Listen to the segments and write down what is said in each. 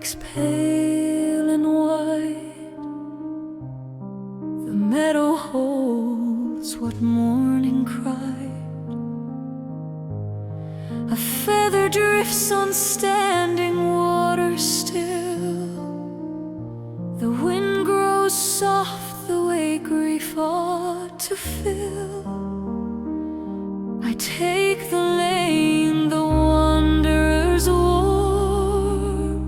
breaks pale and white. The meadow holds what morning cried. A feather drifts on standing water still. The wind grows soft the way grief ought to fill. I take the lane the wanderers wore,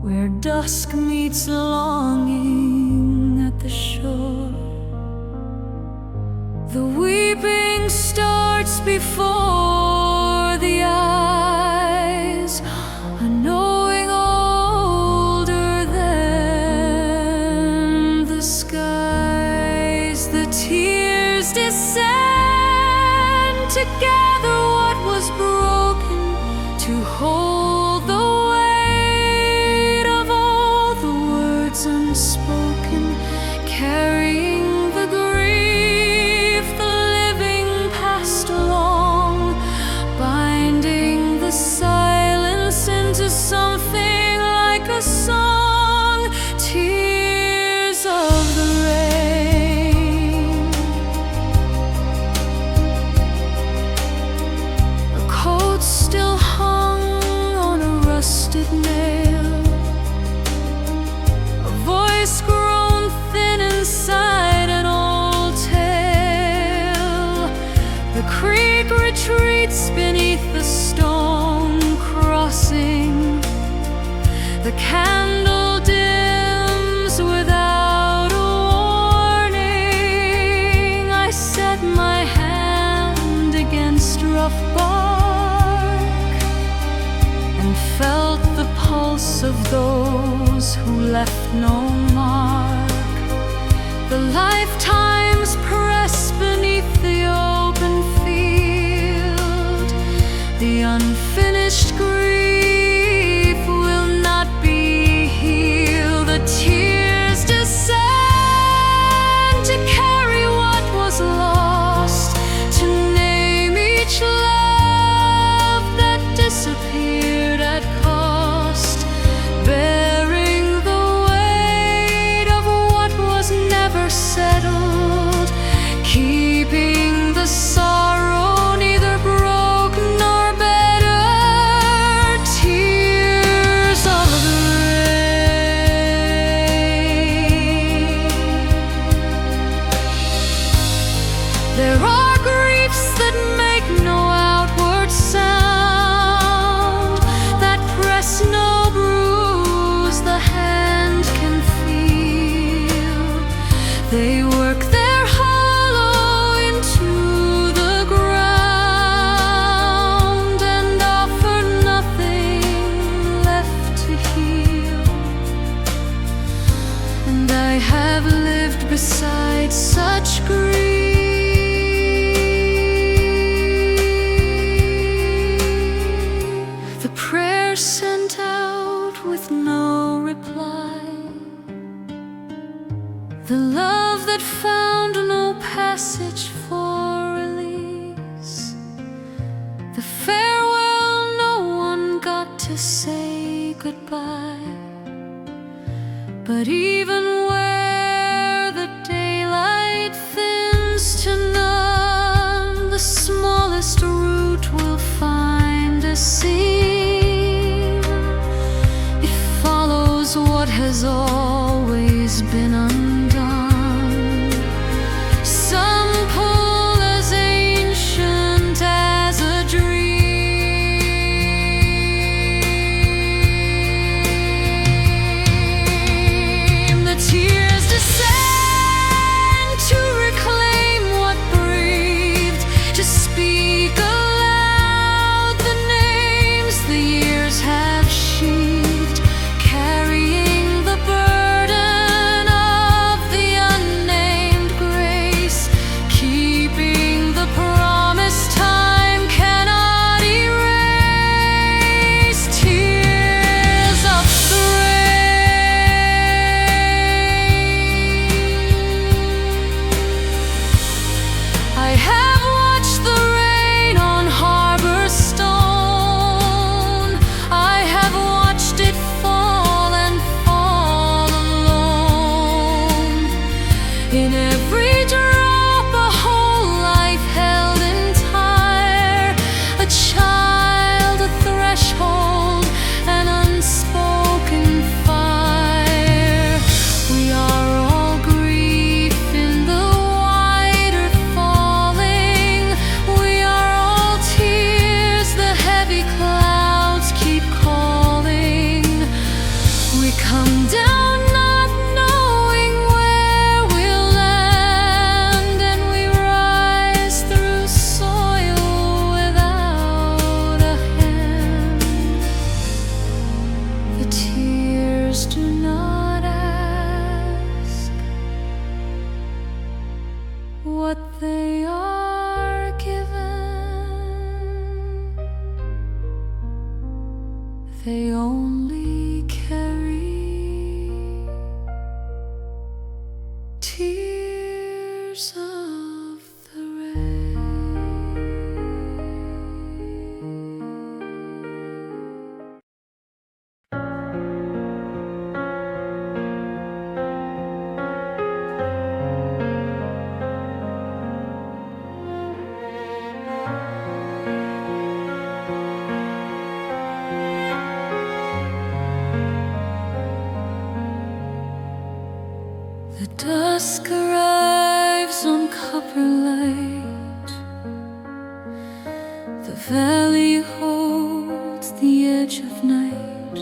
where dusk meets longing at the shore. The weeping starts before the eyes, a knowing older than the skies. The tears descend to gather what was broken, to hold the weight of all the words unspoken, carrying the grief the living passed along, binding the silence into something like a song. Tears of the rain. A coat still hung on a rusted nail, a voice grown thin inside an old tale. The creek retreats beneath the stone crossing. The candle dims without a warning. I set my hand against rough bark and felt the pulse of those who left no mark. The lifetimes press beneath the open field. The unfinished grief will not be healed. The tears descend to carry what was lost, to name each love that disappeared at cost, bearing the weight of what was never settled, keeping the sorrow neither broke nor better. Tears of the rain. There are griefs that make no outward sound, that press no bruise the hand can feel. They work their hollow into the ground and offer nothing left to heal. And I have lived beside such grief. The prayer sent out with no reply, the love that found no passage for release, the farewell no one got to say goodbye. But even where the daylight thins to none, the smallest root will find a seam. It follows what has always been undone. Some pull as ancient as a dream. The In every drop, a whole life held entire, a child, a threshold, an unspoken fire. We are all grief in the wide earth falling. We are all tears, the heavy clouds keep calling. We come down not knowing where we'll land, and we rise through soil without a hand. The tears do not ask what they are given, they only carry tears of the rain. The dusk arrives on copper light. The valley holds the edge of night.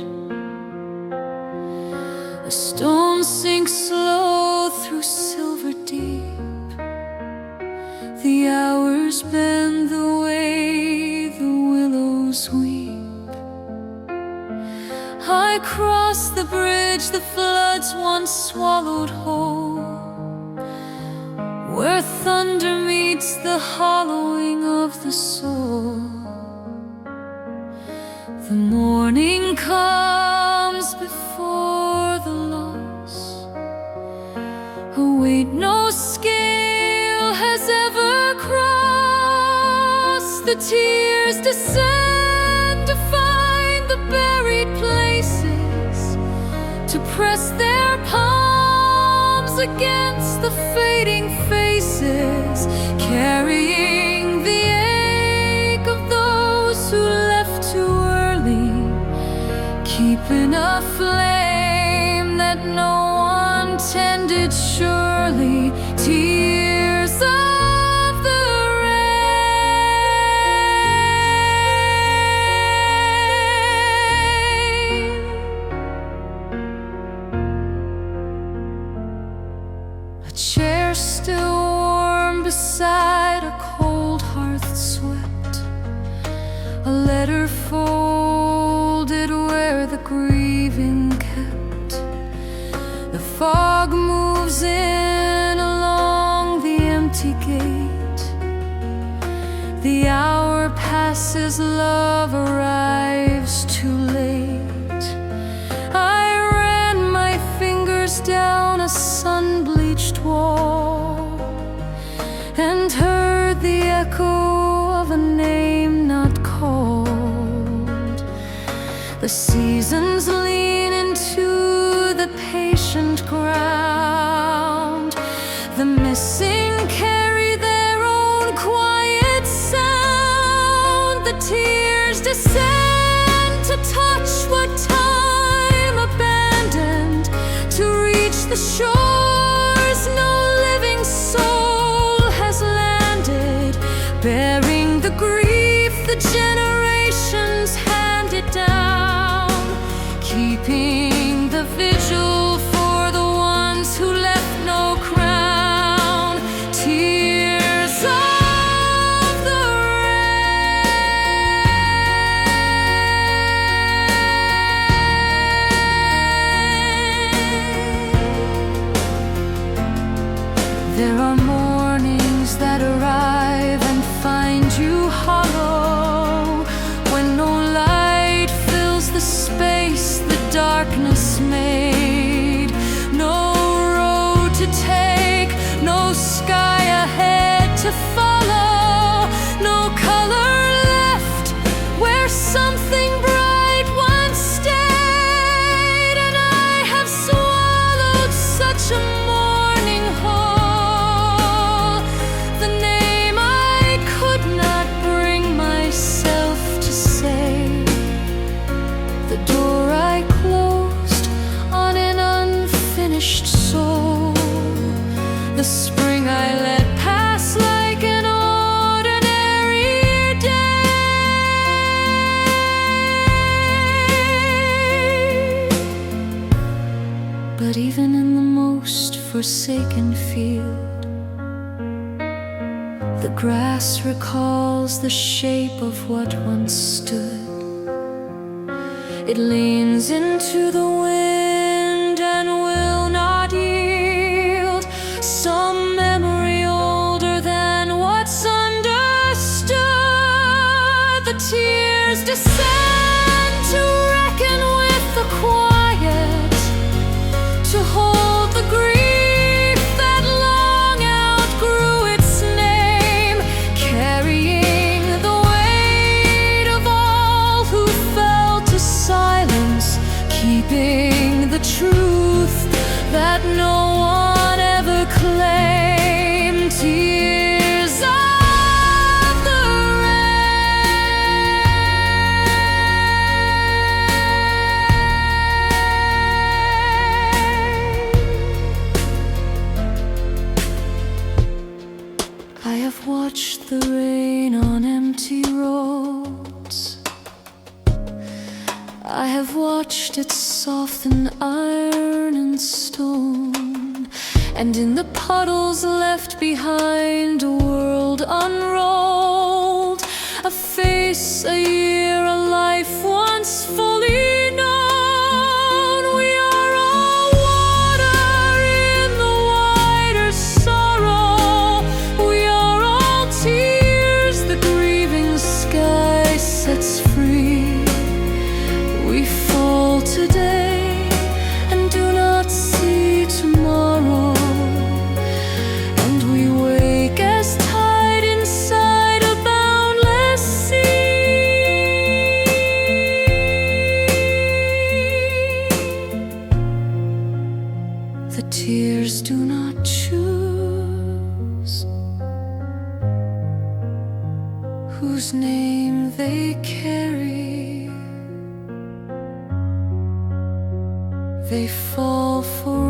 A stone sinks slow through silver deep. The hours bend the way the willows weep. I cross the bridge the floods once swallowed whole, where thunder meets the hollowing of the soul. The morning comes before the loss, a weight no scale has ever crossed. The tears descend to find the buried places, to press their palms against the fading faces, carrying the ache of those who left too early, keeping a flame that no one tended surely. Tears of the rain. A chair still warm beside a cold hearth swept, a letter folded where the grieving kept. The fog moves in along the empty gate. The hour passes, love arrives too late. I ran my fingers down a sun-bleached wall and heard the echo of a name not called. The seasons lean into the patient ground. The missing carry their own quiet sound. The tears descend to touch what time abandoned, to reach the shores no living soul has landed, bearing the grief the generations handed down, keeping the vigil for the ones who left no crown. Tears of the rain. There are mornings that arrive and find you hollow, when no light fills the space the darkness made. No road to take, no sky ahead to follow, no color left where something bright once stayed. And I have swallowed such a morning whole. The spring I let pass like an ordinary day. But even in the most forsaken field, the grass recalls the shape of what once stood. It leans into the wind and will not yield. Some memory older than what's understood. The tears descend to reckon with the quiet, to hold the grief that long outgrew its name, carrying the weight of all who fell to silence, keeping the truth that no one ever claimed. Tears of the rain. I have watched the rain on empty roads. I have watched it soften iron and stone, and in the puddles left behind, a world unrolled, a face, a year, a life once fully known. We are all water in the wider sorrow. We are all tears the grieving sky sets free. We fall today and do not see tomorrow, and we wake as tide inside a boundless sea. The tears do not choose whose name they carry. They fall for